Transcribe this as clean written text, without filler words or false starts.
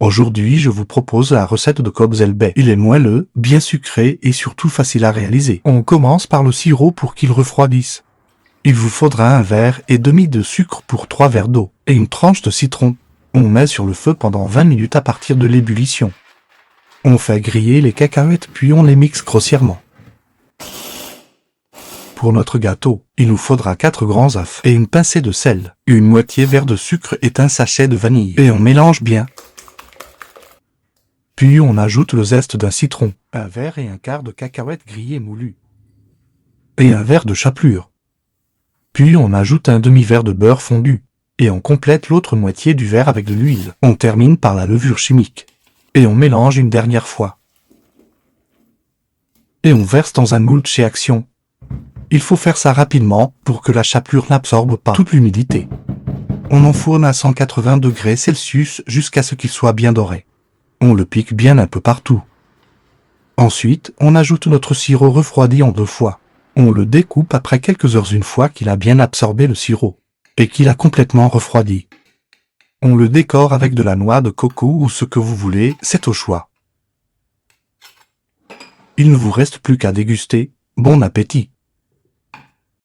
Aujourd'hui, je vous propose la recette de Kobzelbey. Il est moelleux, bien sucré et surtout facile à réaliser. On commence par le sirop pour qu'il refroidisse. Il vous faudra un verre et demi de sucre pour 3 verres d'eau et une tranche de citron. On met sur le feu pendant 20 minutes à partir de l'ébullition. On fait griller les cacahuètes puis on les mixe grossièrement. Pour notre gâteau, il nous faudra 4 grands œufs et une pincée de sel, une moitié verre de sucre et un sachet de vanille. Et on mélange bien. Puis on ajoute le zeste d'un citron, un verre et un quart de cacahuètes grillées moulues. Et un verre de chapelure. Puis on ajoute un demi-verre de beurre fondu. Et on complète l'autre moitié du verre avec de l'huile. On termine par la levure chimique. Et on mélange une dernière fois. Et on verse dans un moule chez Action. Il faut faire ça rapidement pour que la chapelure n'absorbe pas toute l'humidité. On enfourne à 180 degrés Celsius jusqu'à ce qu'il soit bien doré. On le pique bien un peu partout. Ensuite, on ajoute notre sirop refroidi en 2 fois. On le découpe après quelques heures une fois qu'il a bien absorbé le sirop et qu'il a complètement refroidi. On le décore avec de la noix de coco ou ce que vous voulez, c'est au choix. Il ne vous reste plus qu'à déguster. Bon appétit!